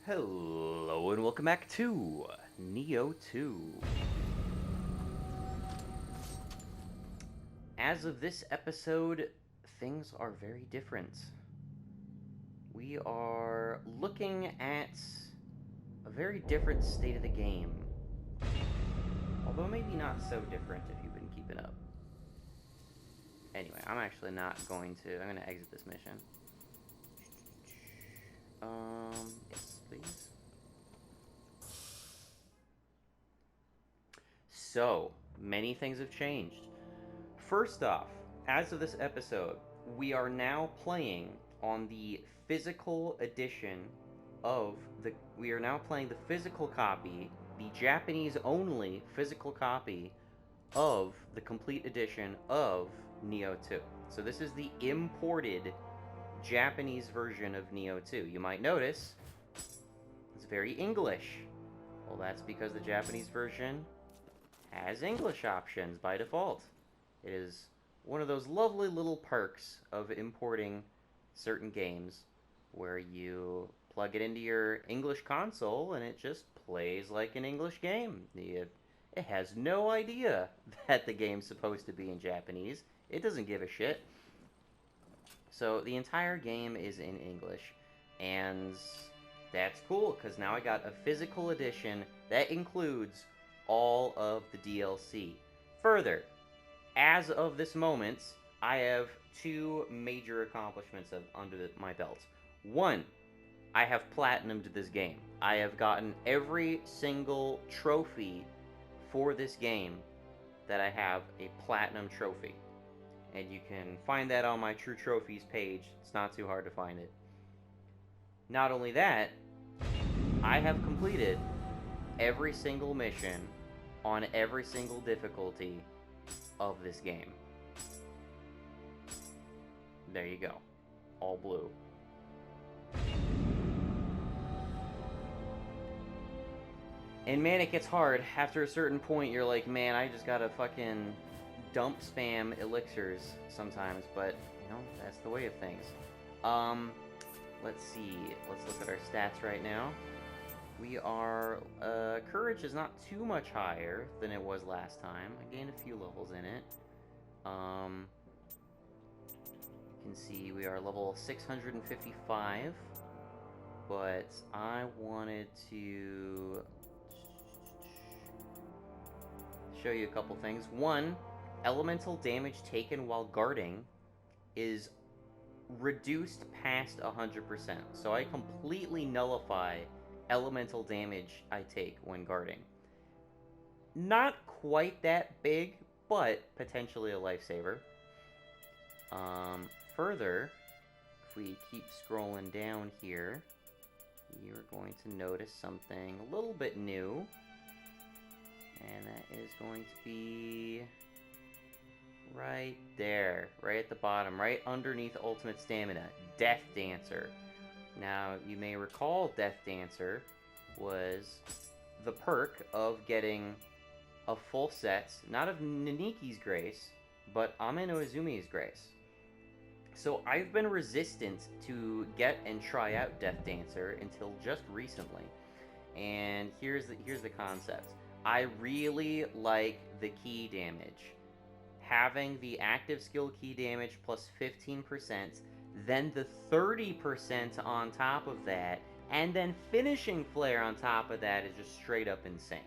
Hello and welcome back to Nioh 2. As of this episode, things are very different. We are looking at a very different state of the game. Although maybe not so different if you've been keeping up. Anyway, I'm actually not going to... I'm going to exit this mission. Yes, please. So, many things have changed. First off, as of this episode, we are now playing on the physical edition of the. We are now playing the physical copy, the Japanese only physical copy of the complete edition of Nioh 2. So this is the imported Japanese version of Nioh 2. You might notice it's very English. Well, that's because the Japanese version has English options by default. It is one of those lovely little perks of importing certain games where you plug it into your English console and it just plays like an English game. It has no idea that the game's supposed to be in Japanese. It doesn't give a shit. So the entire game is in English, and that's cool because now I got a physical edition that includes all of the DLC. Further, as of this moment, I have two major accomplishments under my belt. One, I have platinumed this game. I have gotten every single trophy for this game that I have a platinum trophy. And you can find that on my True Trophies page. It's not too hard to find it. Not only that, I have completed every single mission on every single difficulty of this game. There you go. All blue. And man, it gets hard. After a certain point, you're like, man, I just gotta fucking dump spam elixirs sometimes, but, you know, that's the way of things. Let's see. Let's look at our stats right now. We are, courage is not too much higher than it was last time. I gained a few levels in it. You can see we are level 655, but I wanted to show you a couple things. One, elemental damage taken while guarding is reduced past 100%. So I completely nullify elemental damage I take when guarding. Not quite that big, but potentially a lifesaver. Further, if we keep scrolling down here, you're going to notice something a little bit new. And that is going to be right there, right at the bottom, right underneath Ultimate Stamina, Death Dancer. Now, you may recall Death Dancer was the perk of getting a full set, not of Niniki's Grace, but Ame no Izumi's Grace. So I've been resistant to get and try out Death Dancer until just recently. And here's the concept. I really like the key damage. Having the active skill key damage plus 15%, then the 30% on top of that, and then finishing flare on top of that is just straight up insane.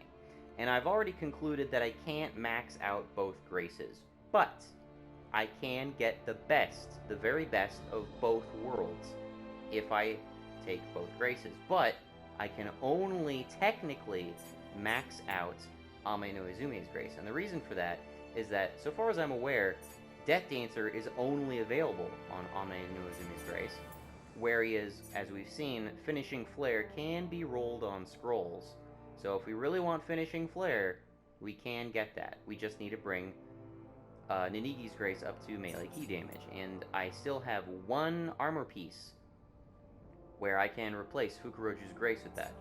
And I've already concluded that I can't max out both graces, but I can get the best, the very best of both worlds if I take both graces. But I can only technically max out Ame no Izumi's Grace. And the reason for that is that, so far as I'm aware, Death Dancer is only available on Ame no Izumi's Grace, whereas, as we've seen, Finishing Flare can be rolled on scrolls. So if we really want Finishing Flare, we can get that. We just need to bring Ninigi's Grace up to melee key damage. And I still have one armor piece where I can replace Fukuroju's Grace with that.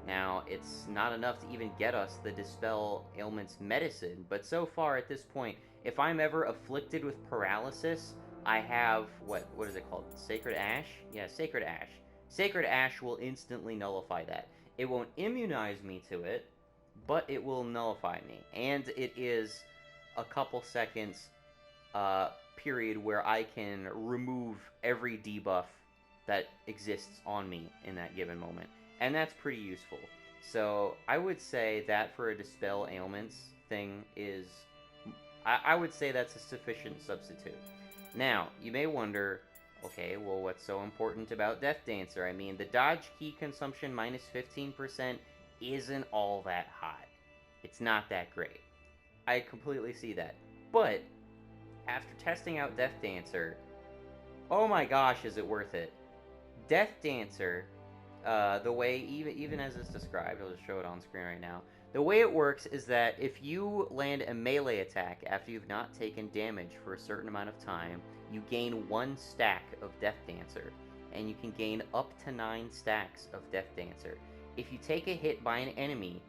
Now, it's not enough to even get us the Dispel Ailments medicine, but so far at this point, if I'm ever afflicted with paralysis, I have, what is it called? Sacred Ash? Yeah, Sacred Ash. Sacred Ash will instantly nullify that. It won't immunize me to it, but it will nullify me. And it is a couple seconds period where I can remove every debuff that exists on me in that given moment. And that's pretty useful. So I would say that for a Dispel Ailments thing is... I would say that's a sufficient substitute. Now, you may wonder, okay, well, what's so important about Death Dancer? I mean, the dodge key consumption minus 15% isn't all that high. It's not that great. I completely see that. But, after testing out Death Dancer, oh my gosh, is it worth it. Death Dancer, the way, even as it's described, I'll just show it on screen right now. The way it works is that if you land a melee attack after you've not taken damage for a certain amount of time, you gain 1 stack of Death Dancer, and you can gain up to 9 stacks of Death Dancer. If you take a hit by an enemy,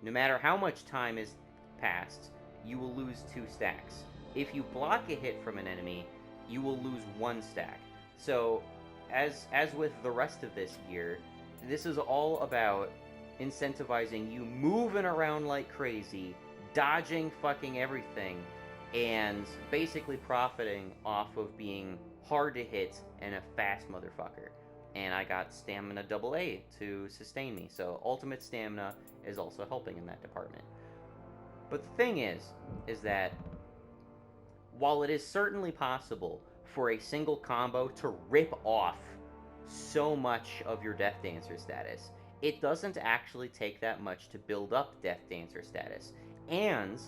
no matter how much time has passed, you will lose 2 stacks. If you block a hit from an enemy, you will lose 1 stack. So, as with the rest of this gear, this is all about incentivizing you moving around like crazy, dodging fucking everything, and basically profiting off of being hard to hit and a fast motherfucker. And I got stamina AA to sustain me, so ultimate stamina is also helping in that department. But the thing is that while it is certainly possible for a single combo to rip off so much of your Death Dancer status, it doesn't actually take that much to build up Death Dancer status. And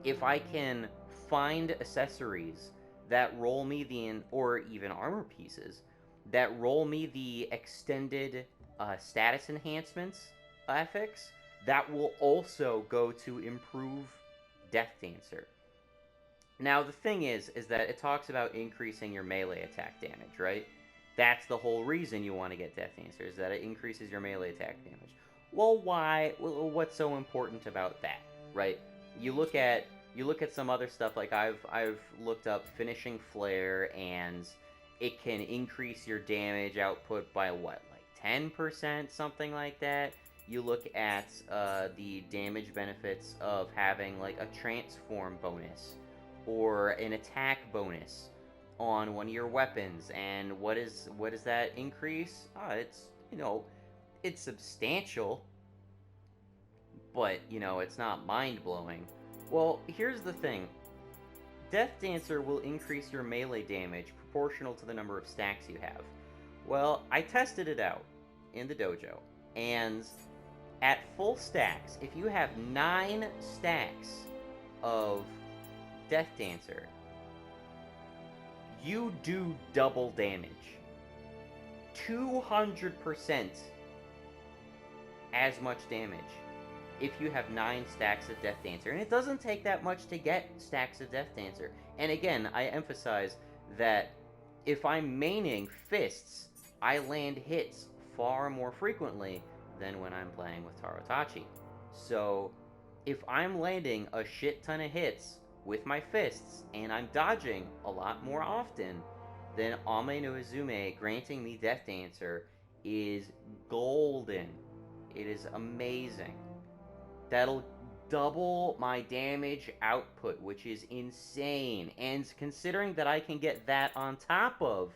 if I can find accessories that roll me or even armor pieces, that roll me the extended status enhancements affix, that will also go to improve Death Dancer. Now, the thing is that it talks about increasing your melee attack damage, right? That's the whole reason you want to get Death Dancer, is that it increases your melee attack damage. Well, why? Well, what's so important about that, right? You look at some other stuff, like I've looked up Finishing Flare, and it can increase your damage output by what, like 10%, something like that. You look at the damage benefits of having like a transform bonus or an attack bonus on one of your weapons, and what is that increase? It's, it's substantial, but, it's not mind-blowing. Well, here's the thing. Death Dancer will increase your melee damage proportional to the number of stacks you have. Well, I tested it out in the dojo, and at full stacks, if you have 9 stacks of Death Dancer, you do double damage. 200% as much damage if you have 9 stacks of Death Dancer. And it doesn't take that much to get stacks of Death Dancer. And again, I emphasize that if I'm maining fists, I land hits far more frequently than when I'm playing with Tarotachi. So, if I'm landing a shit ton of hits with my fists, and I'm dodging a lot more often, then Ame no Izume granting me Death Dancer is golden. It is amazing. That'll double my damage output, which is insane. And considering that I can get that on top of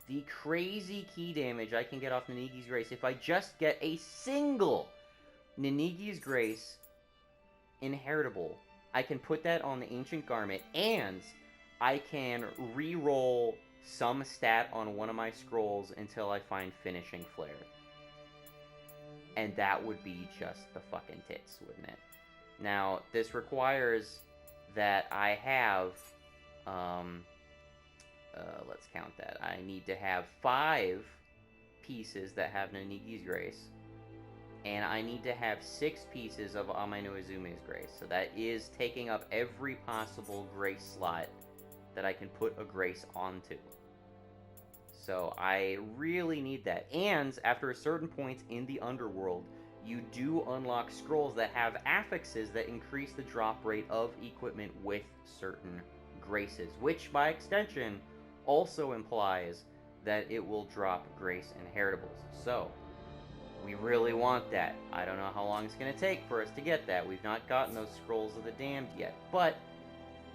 the crazy key damage I can get off Ninigi's Grace, if I just get a single Ninigi's Grace inheritable, I can put that on the Ancient Garment, and I can re-roll some stat on one of my scrolls until I find Finishing Flare. And that would be just the fucking tits, wouldn't it? Now, this requires that I have, let's count that. I need to have 5 pieces that have Ninigi's Grace, and I need to have 6 pieces of Ame no Izume's Grace. So that is taking up every possible Grace slot that I can put a Grace onto. So I really need that. And after a certain point in the Underworld, you do unlock scrolls that have affixes that increase the drop rate of equipment with certain Graces, which by extension also implies that it will drop Grace Inheritables. So, we really want that. I don't know how long it's going to take for us to get that. We've not gotten those Scrolls of the Damned yet, but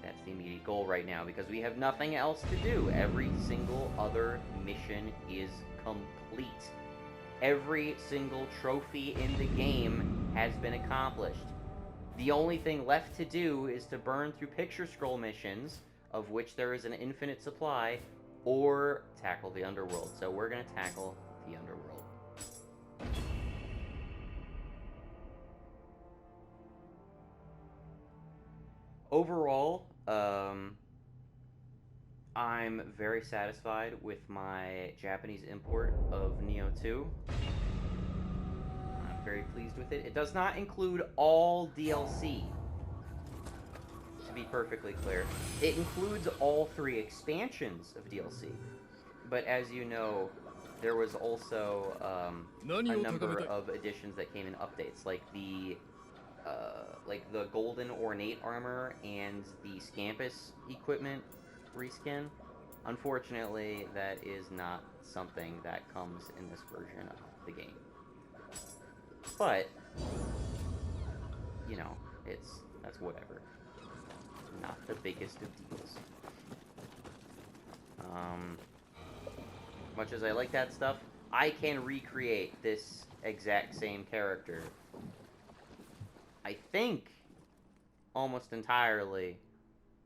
that's the immediate goal right now because we have nothing else to do. Every single other mission is complete. Every single trophy in the game has been accomplished. The only thing left to do is to burn through picture scroll missions, of which there is an infinite supply, or tackle the underworld. So we're going to tackle the underworld. Overall, I'm very satisfied with my Japanese import of Nioh 2. I'm very pleased with it. It does not include all DLC, to be perfectly clear. It includes all 3 expansions of DLC. But as you know, there was also a number of additions that came in updates, like the golden ornate armor and the Scampus equipment reskin. Unfortunately, that is not something that comes in this version of the game. But, you know, that's whatever. Not the biggest of deals. Much as I like that stuff, I can recreate this exact same character, I think, almost entirely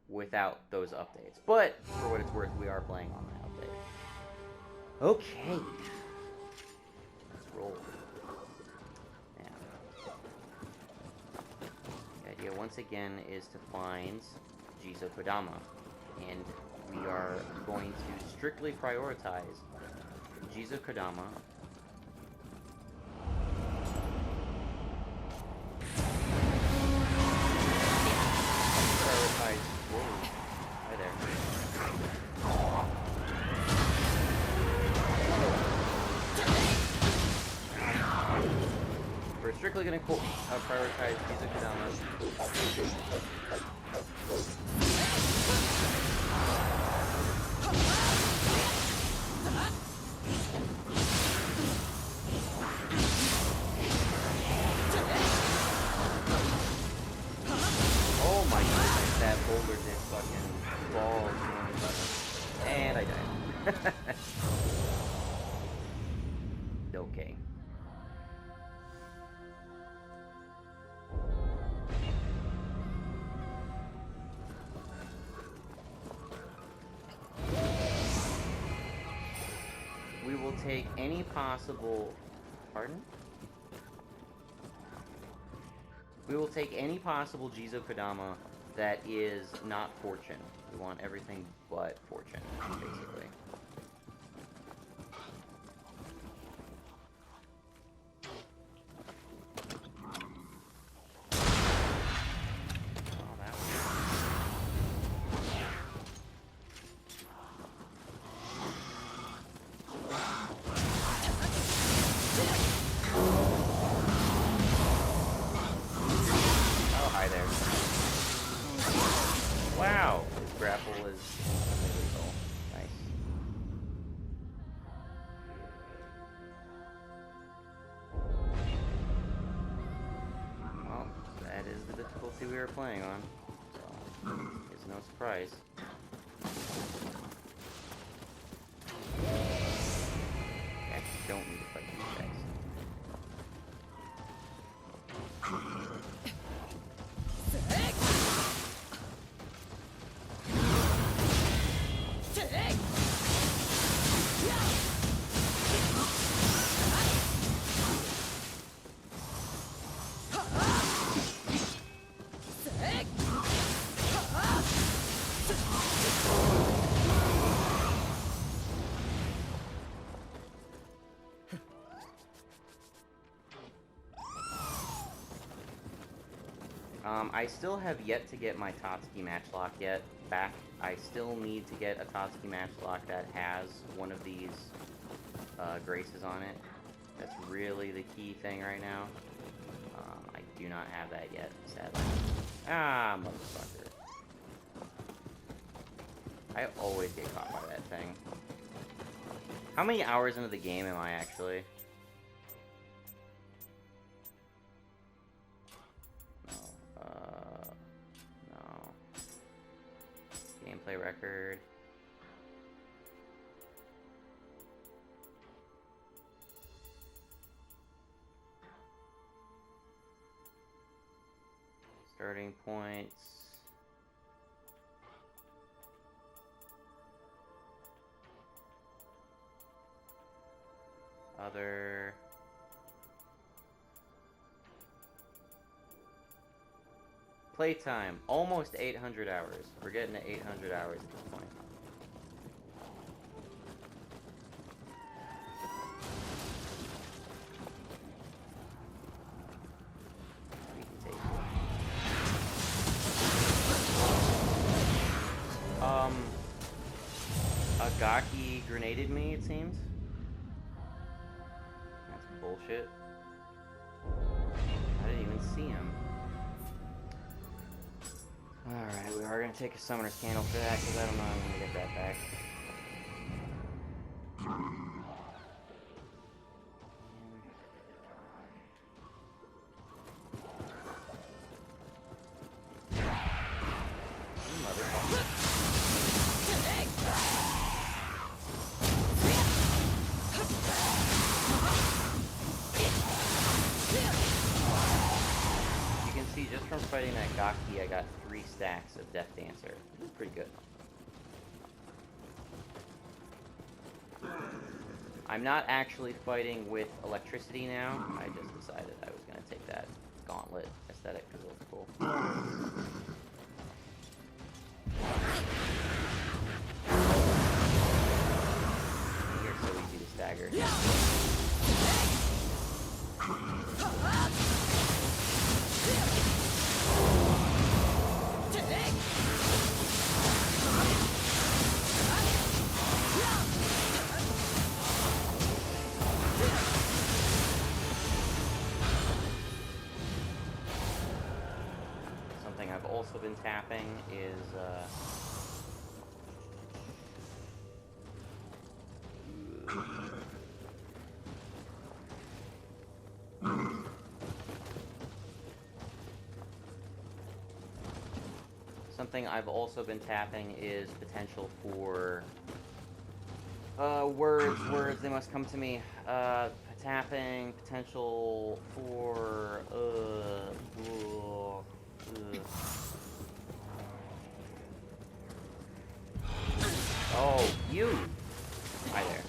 without those updates. But, for what it's worth, we are playing on that update. Okay. Let's roll. Now, the idea, once again, is to find Jizo Kodama. And we are going to strictly prioritize Jizo Kodama. Hi there. We're strictly going to prioritize Jizo Kodama. Oh my goodness, that boulder did fucking balls. And I died. Okay. We will take any possible... Pardon? We will take any possible Jizo Kodama that is not fortune. We want everything but fortune, basically. Oh, that was... Oh, hi there. Wow, his grapple is illegal. Nice. Well, that is the difficulty we are playing on. So, it's no surprise. I actually don't need to fight these guys. I still have yet to get my Tatsuki matchlock back. I still need to get a Tatsuki matchlock that has one of these graces on it. That's really the key thing right now. I do not have that yet, sadly. Ah, motherfucker. I always get caught by that thing. How many hours into the game am I actually? No. No. Gameplay record. Starting points. Other. Playtime. Almost 800 hours. We're getting to 800 hours at this point. Agaki grenaded me, it seems. That's bullshit. I didn't even see him. Alright, we are gonna take a Summoner's Candle for that, because I don't know how I'm gonna get that back. Just from fighting that Gaki, I got 3 stacks of Death Dancer. This is pretty good. I'm not actually fighting with electricity now. I just decided I was going to take that gauntlet aesthetic because it looks cool. You're so easy to stagger. Something I've also been tapping is something I've also been tapping is potential for words, they must come to me. Tapping potential for Oh, you! Hi there.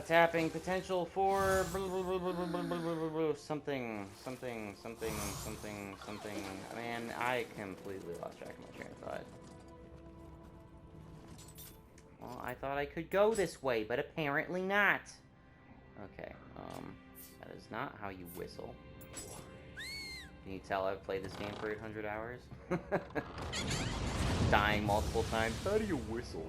Tapping potential for something. Man, I completely lost track of my train of thought. Well, I thought I could go this way, but apparently not. Okay, that is not how you whistle. Can you tell I've played this game for 800 hours? Dying multiple times. How do you whistle?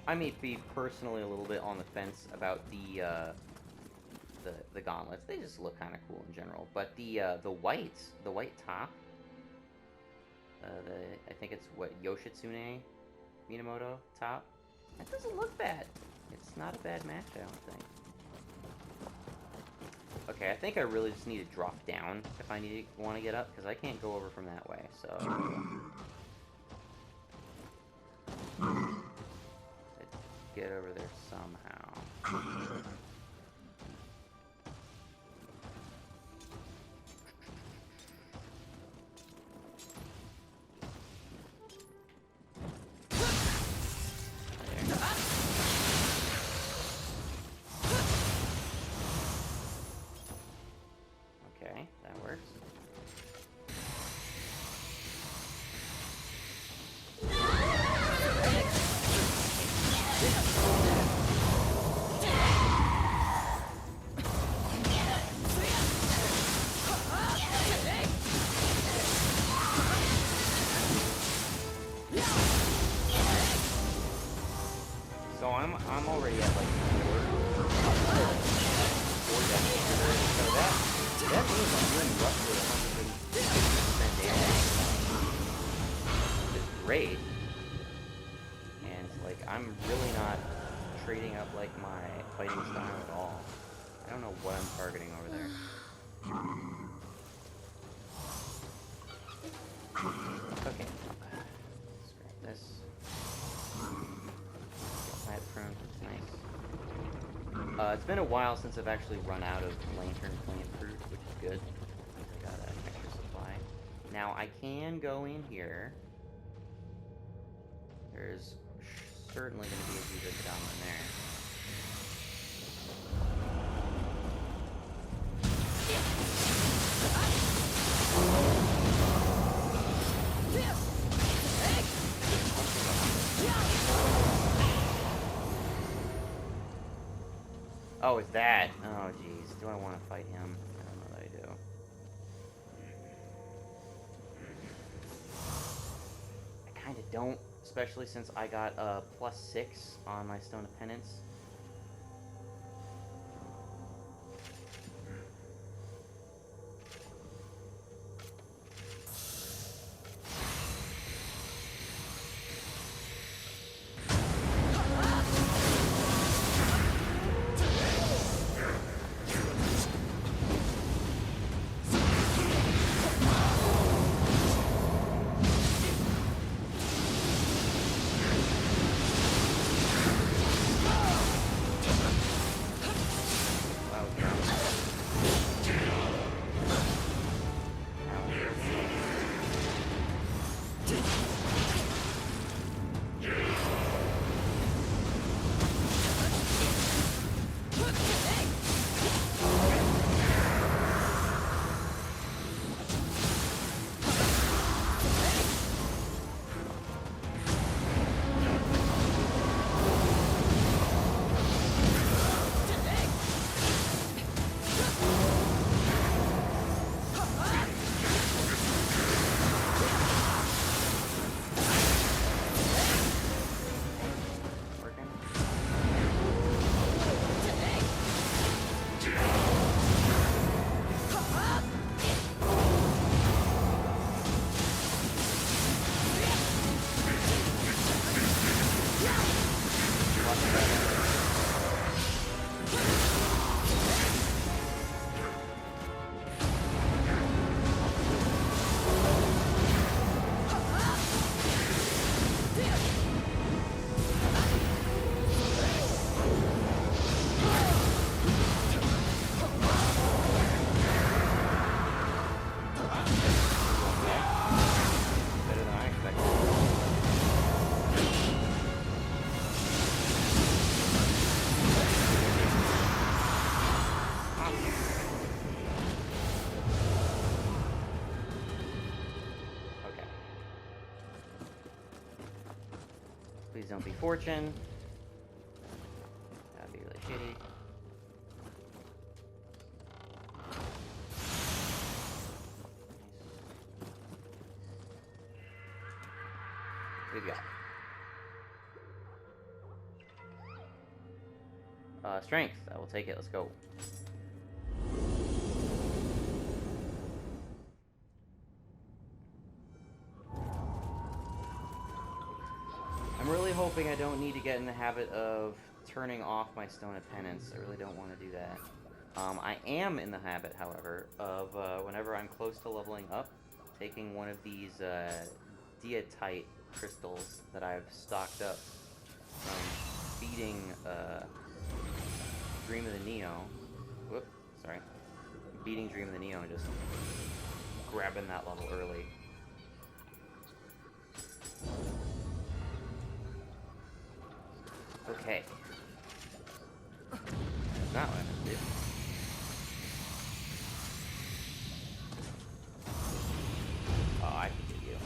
I may be personally a little bit on the fence about the gauntlets. They just look kind of cool in general. But the white top, I think it's what, Yoshitsune Minamoto top. That doesn't look bad. It's not a bad match, I don't think. Okay, I think I really just need to drop down if I want to get up, because I can't go over from that way, so... Get over there somehow. There. fighting style at all. I don't know what I'm targeting over there. Okay. Scrap this. Plant prune. Nice. It's been a while since I've actually run out of lantern plant fruit, which is good. I got an extra supply. Now I can go in here. There's certainly going to be a Zubidodon in there. Oh, it's that. Oh, jeez. Do I want to fight him? I don't know that I do. I kind of don't, especially since I got a +6 on my Stone of Penance. Please don't be Fortune. That'd be really shitty. What do we got? Strength. I will take it. Let's go. I'm really hoping I don't need to get in the habit of turning off my Stone of Penance. I really don't want to do that. I am in the habit, however, of whenever I'm close to leveling up, taking one of these Diatite crystals that I've stocked up from beating Dream of the Nioh. Whoop, sorry. Beating Dream of the Nioh and just grabbing that level early. Okay. That's not what I meant to do. Oh, I can get you.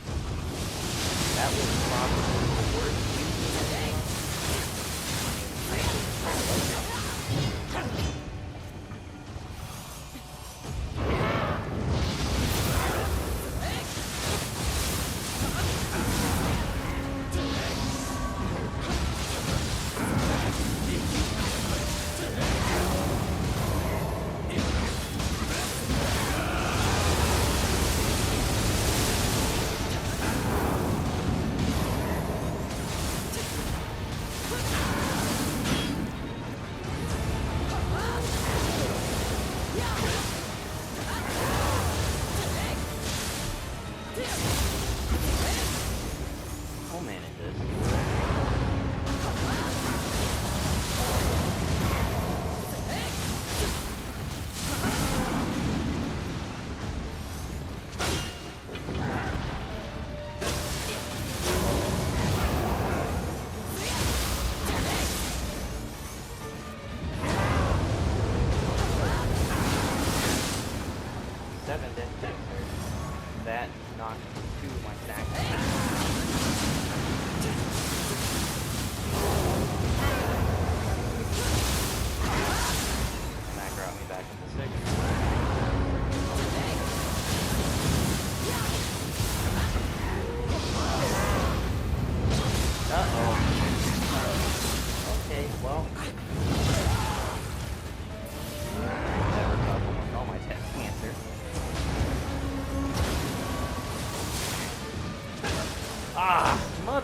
That was probably the worst use of the day.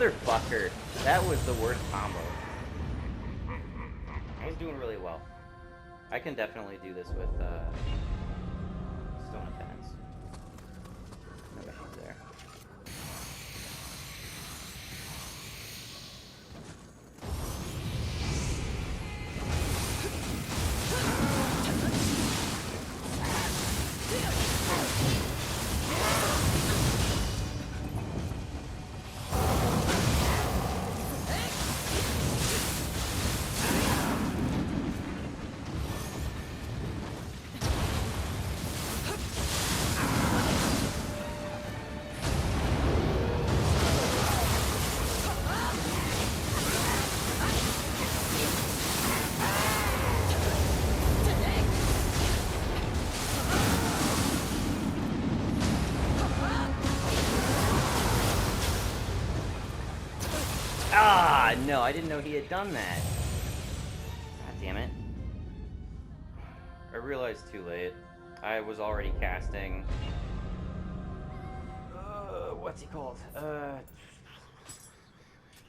Motherfucker! That was the worst combo. I was doing really well. I can definitely do this with Stone of Penance. No issues there. Ah, no, I didn't know he had done that. God damn it. I realized too late. I was already casting... what's he called?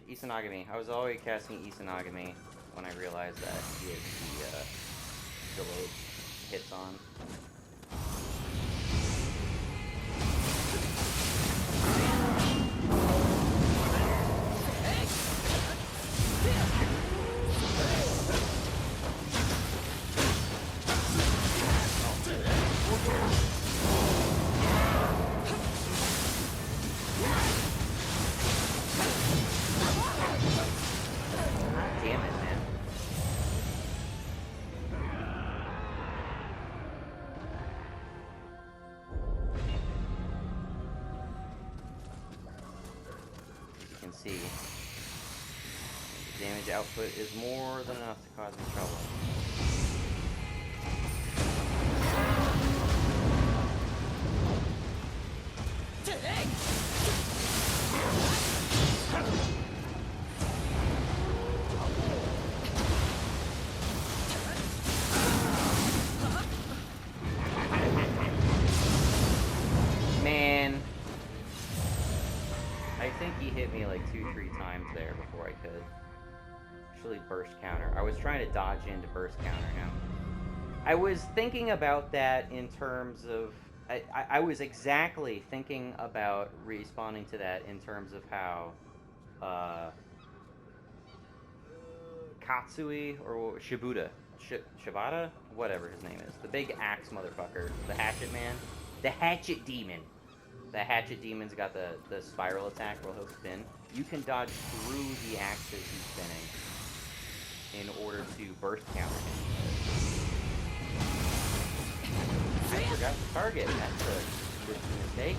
Isanagami. I was already casting Isanagami when I realized that he had the delayed hits on. See, the damage output is more than enough to cause me trouble. Man. I think he hit me like 2-3 times there before I could actually burst counter. I was trying to dodge into burst counter him. I was thinking about that in terms of... I was exactly thinking about responding to that in terms of how Katsui or Shibuda, Shibata? Whatever his name is. The big axe motherfucker. The hatchet man. The hatchet demon. The hatchet demon's got the spiral attack where he'll spin. You can dodge through the axes he's spinning in order to burst counter him. I forgot to target. That's a risky mistake.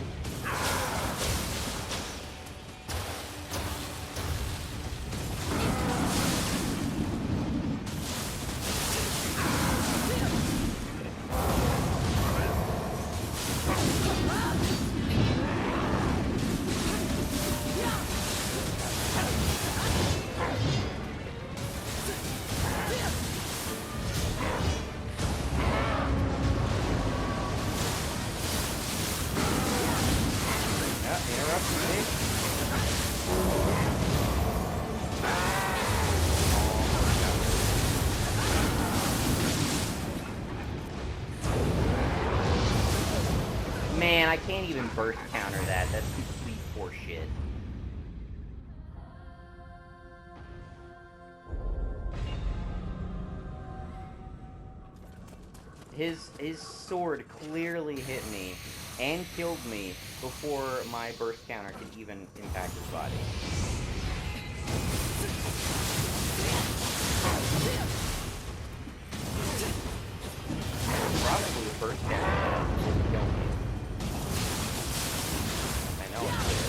Man, I can't even burst counter that. That's complete horseshit. His sword clearly hit me and killed me before my burst counter could even impact his body. Probably the burst counter didn't kill me. I know it did.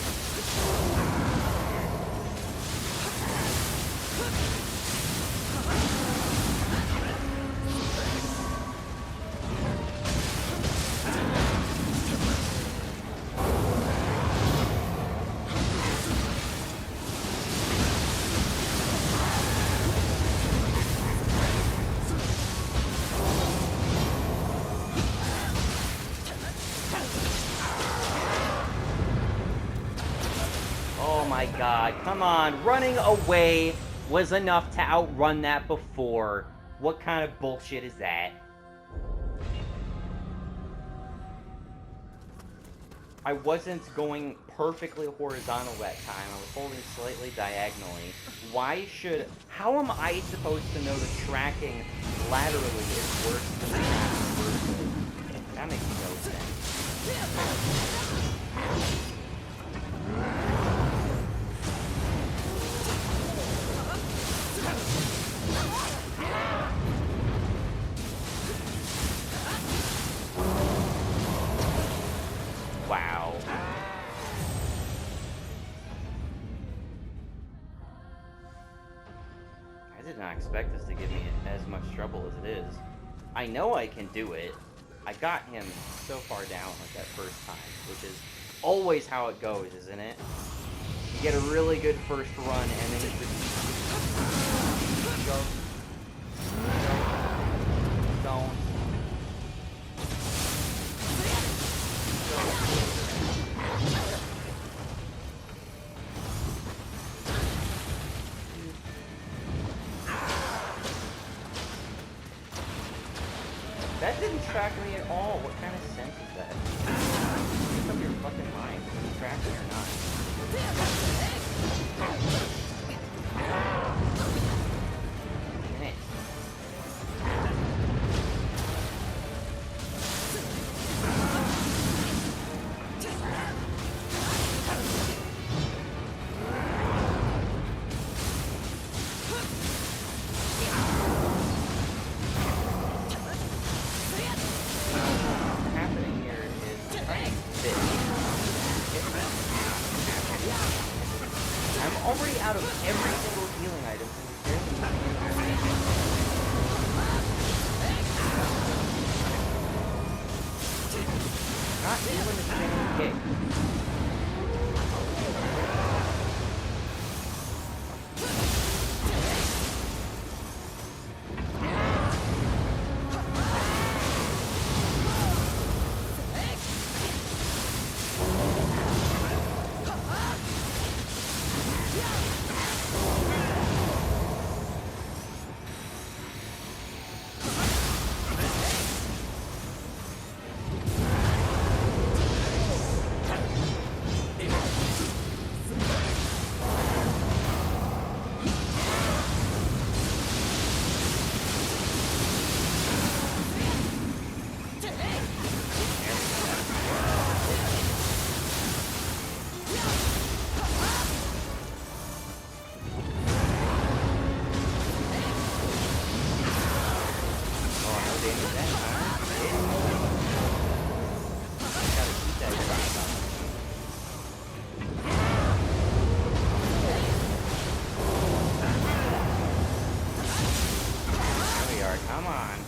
god, come on. Running away was enough to outrun that before. What kind of bullshit is that? I wasn't going perfectly horizontal that time. I was holding slightly diagonally. Why should... How am I supposed to know that tracking laterally is worse than tracking vertically? That makes no sense. Wow. I did not expect this to give me as much trouble as it is. I know I can do it. I got him so far down like that first time, which is always how it goes, isn't it? You get a really good first run, and then you just go. Don't. That didn't track me at all. What kind of sense is that? Make up your fucking mind. Is it tracking or not? Damn it. I'm already out of every single healing item. Not even a single kick. Come on.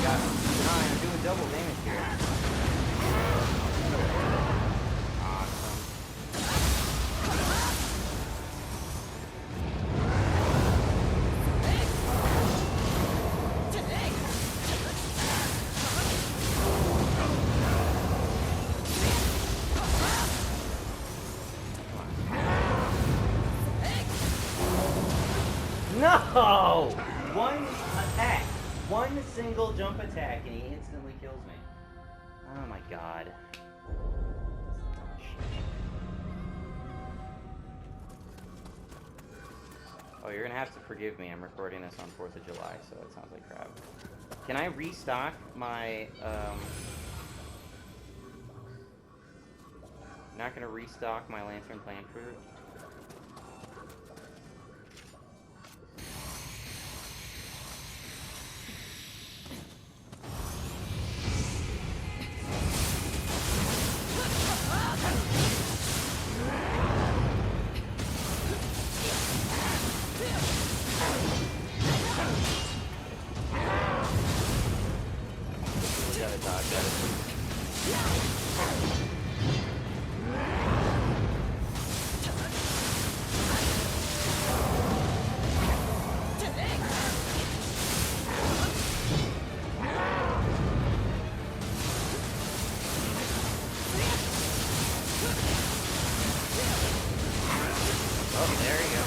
Got 9. I'm doing double damage here. Awesome. No! One attack. One single jump attack and he instantly kills me. Oh my god. Oh, you're gonna have to forgive me. I'm recording this on 4th of July, so it sounds like crap. Can I restock my, not gonna restock my Lantern Plant Fruit? There you go.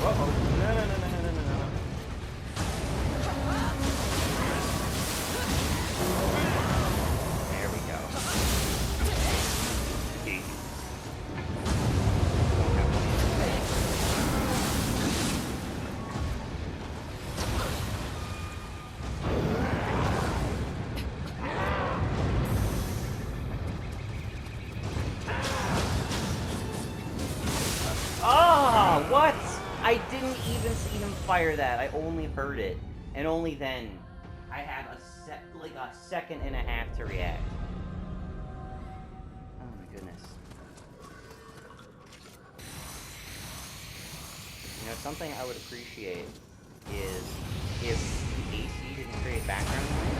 Uh-oh. No, no, no, no, no, no, no, no. There we go. Easy. Oh, what? I didn't even see him fire that. I only heard it. And only then. I had a second and a half to react. Oh my goodness. You know, something I would appreciate is if the AC didn't create background noise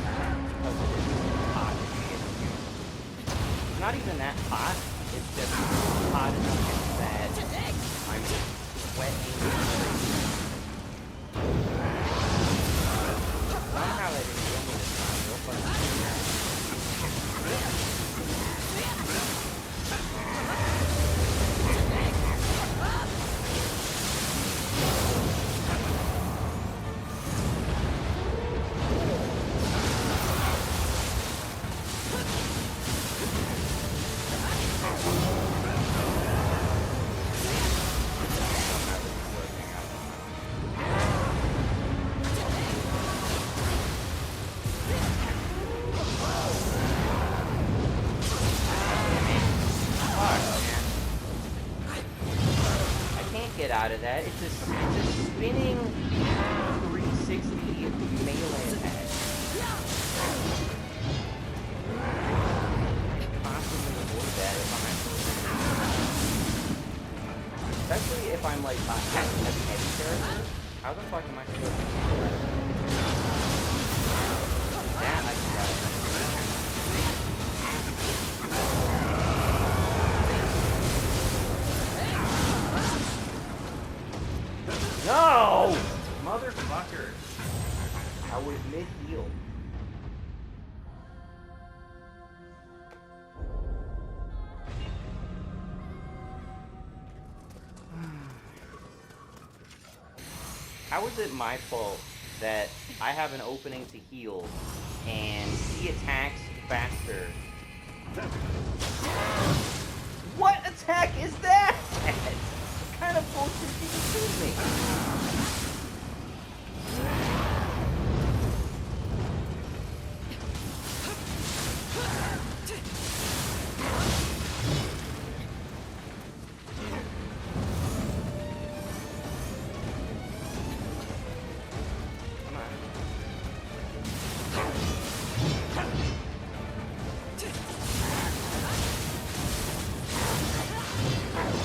because it is hot as shit in here. It's not even that hot. It's just hot enough that I'm just sweating. Somehow they didn't kill me this time. Real fucking out of that. It's a spinning 360 melee attack. I can possibly avoid that if I'm actually... Especially if I'm like a heavy character. How the fuck am I supposed to do that? I can try. No! Motherfucker. I was mid-heal. How is it my fault that I have an opening to heal and he attacks faster? What attack is that? What kind of bullshit did you shoot me? Come on.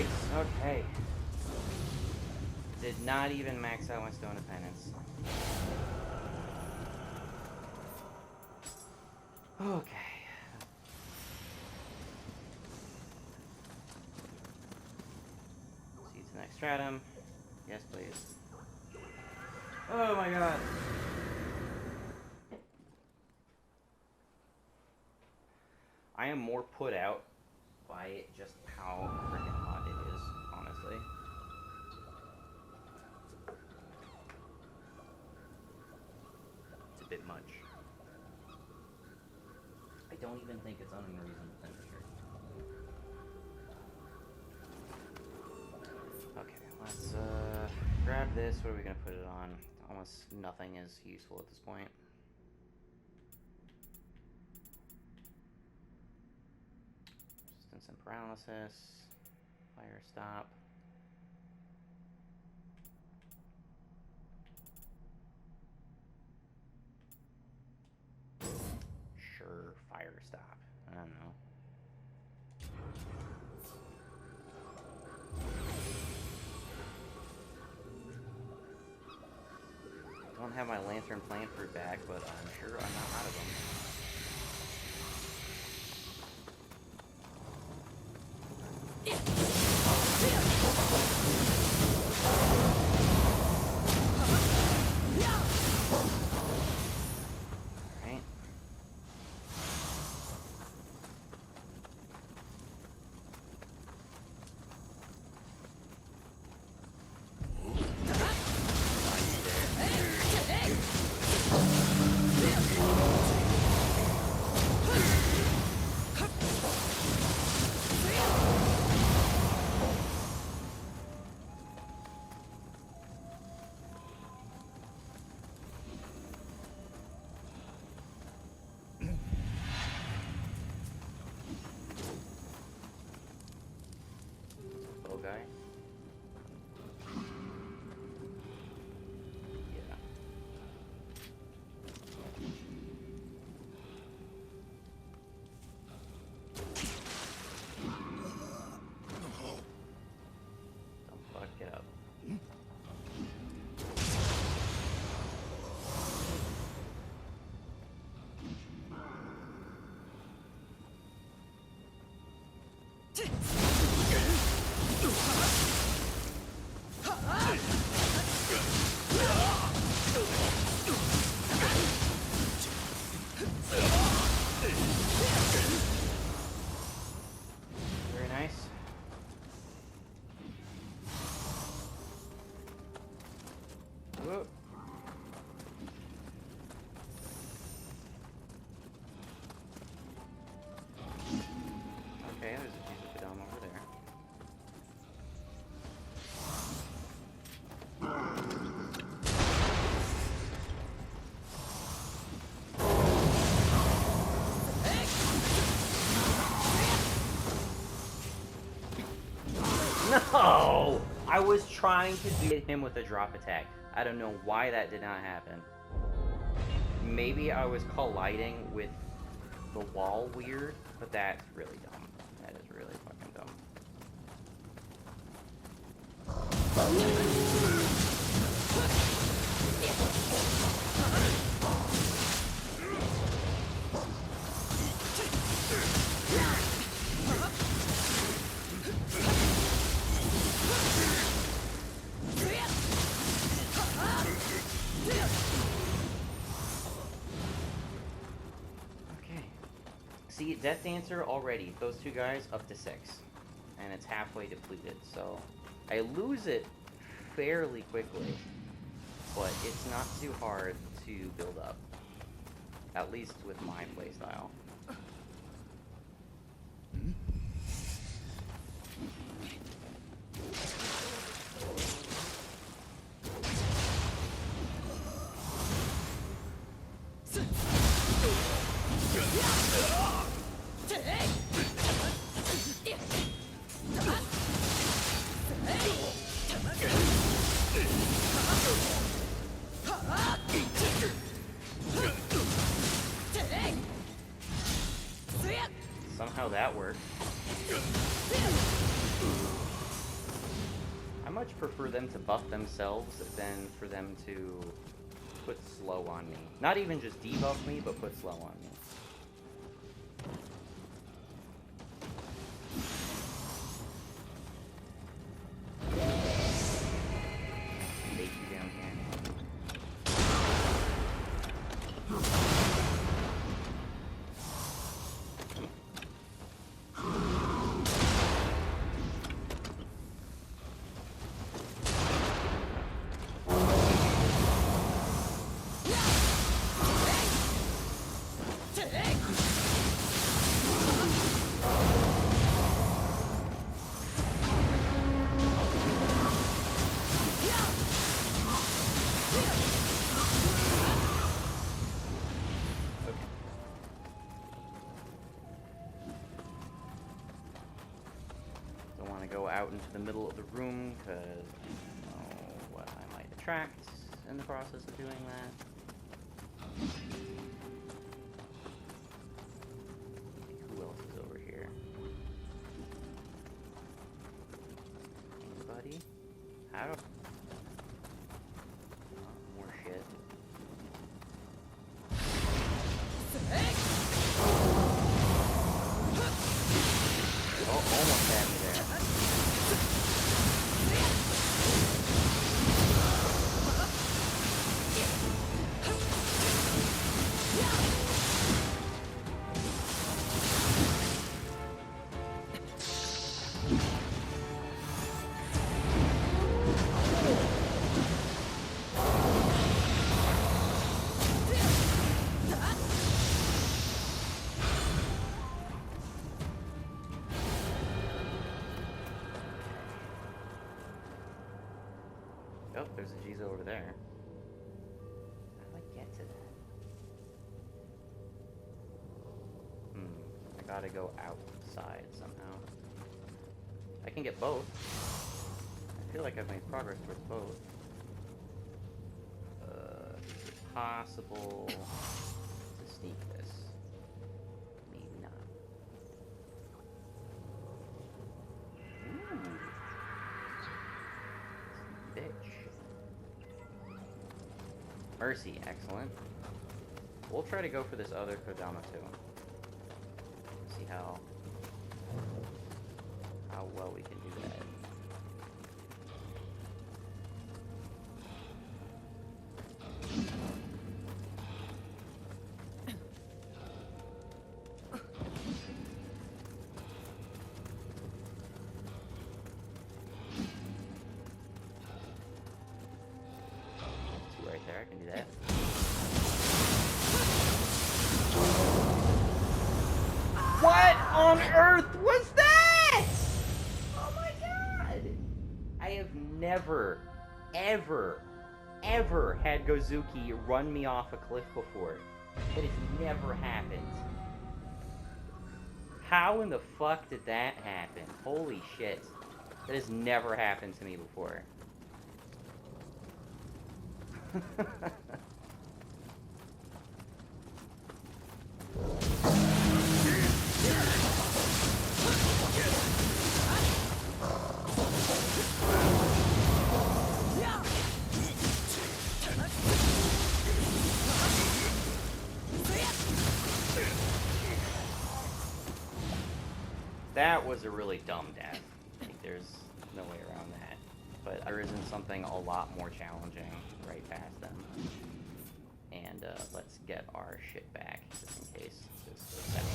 Yikes, okay. Did not even max out my Stone of Penance. Okay. See to next stratum. Yes, please. Oh my god. I am more put out by just how freaking hot it is, honestly. It's a bit much. I don't even think it's unreasonable temperature. Okay, let's grab this. What are we gonna put it on? Almost nothing is useful at this point. Resistance and paralysis. Fire stop. Sure, fire stop. I don't know. Don't have my lantern plant fruit back, but I'm sure I'm not out of them. Right. Guy. Yeah. Don't fuck it up. Very nice. Whoop. Okay, there's a piece of Kadam over there. No! I was trying to hit him with a drop attack. I don't know why that did not happen. Maybe I was colliding with the wall weird, but that's really dumb. That is really fucking dumb. See, Death Dancer already, those two guys up to 6. And it's halfway depleted, so I lose it fairly quickly. But it's not too hard to build up. At least with my playstyle. Somehow that worked. much prefer them to buff themselves than for them to put slow on me. Not even just debuff me, but put slow on me. Bait you down here. Go out into the middle of the room because I don't know what I might attract in the process of doing that. Who else is over here? Anybody? How do... Oh, more shit. Oh, almost had me there. Oh, there's a Jizo over there. How do I get to that? I gotta go outside somehow. I can get both. I feel like I've made progress towards both. Is it possible to sneak this? Maybe not. Ooh. Bitch. Mercy, excellent. We'll try to go for this other Kodama too. See how well we can do that. I can do that. What on earth was that? Oh my god! I have never, ever, ever had Gozuki run me off a cliff before. That has never happened. How in the fuck did that happen? Holy shit. That has never happened to me before. That was a really dumb death. Like, there's no way around that. But there isn't something a lot more challenging right past them. And let's get our shit back, just in case this goes south.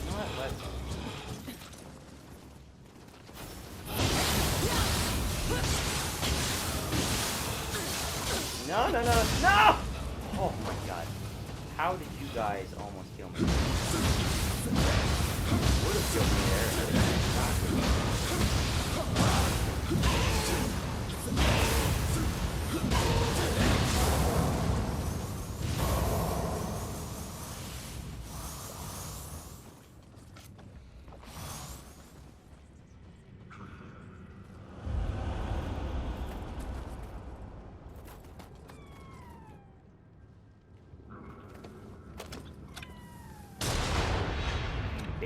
You know what, let's... No, no, no, no! Oh my god. How did you guys almost kill me? Would have killed me there.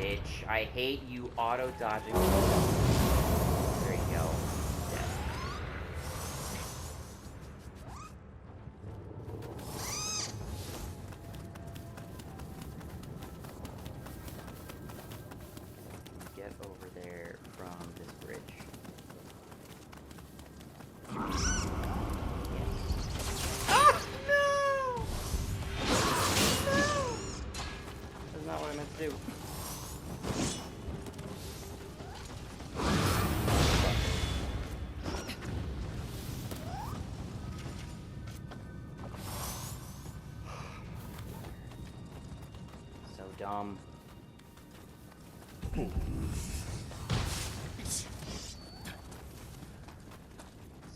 bitch. I hate you auto-dodging. There you go. Dead. Get over there from this bridge. Ah! No! No! That's not what I meant to do. So dumb.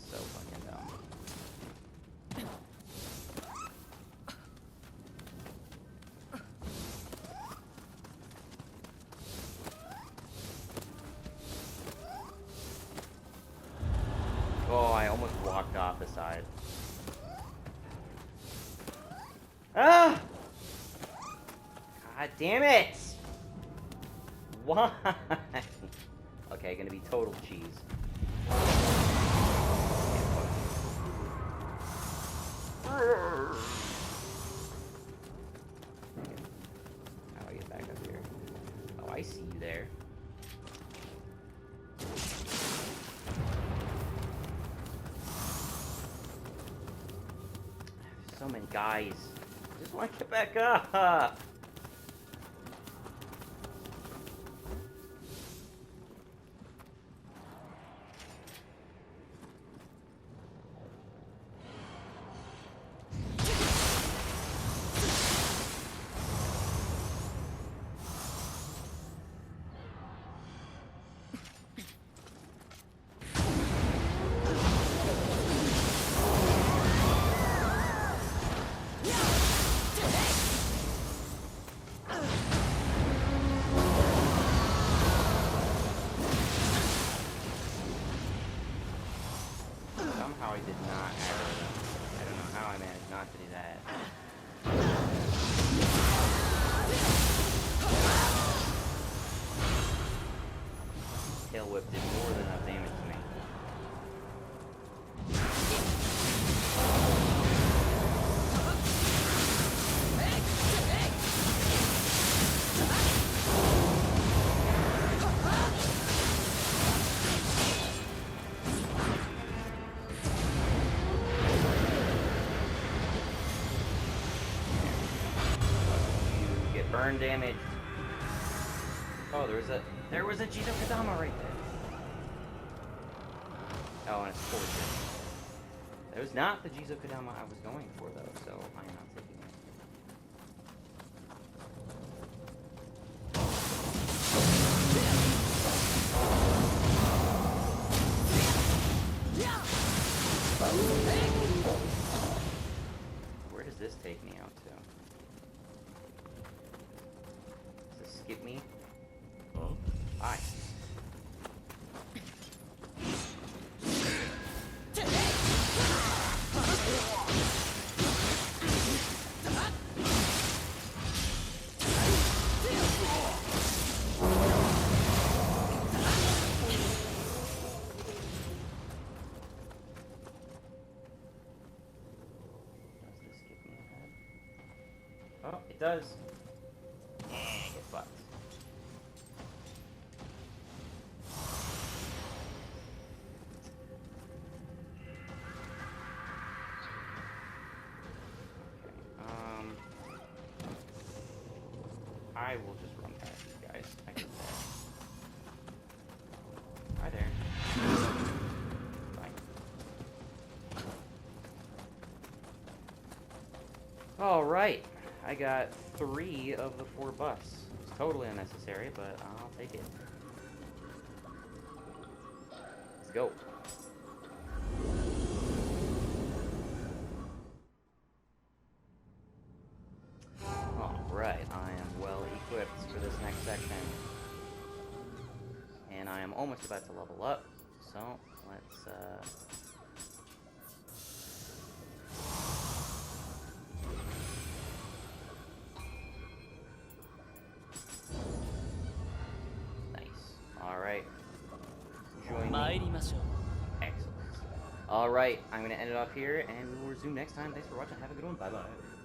So fucking dumb. Oh, I almost walked off the side. Ah! God damn it! Why? Okay, gonna be total cheese. How do I get back up here? Oh, I see you there. So many guys. I just want to get back up. Somehow I did not aggro them. I don't know how I managed not to do that. Tail whip did more than enough damage to me. Burn damage. Oh, there was a Jizo Kadama right there. Oh, and it's torture. That was not the Jizo Kadama I was going for though, so I am not taking it. Where does this take me out to? Does this skip me? Huh? Hi. Oh, it does. Get fucked. I will just run past these guys. I get that. Hi there. Bye. Alright. I got 3 of the 4 buffs. It's totally unnecessary, but I'll take it. Let's go. Alright, I am well equipped for this next section. And I am almost about to level up, so let's 参りましょう。 Excellent. Alright, I'm going to end it off here, and we'll resume next time. Thanks for watching. Have a good one. Bye-bye.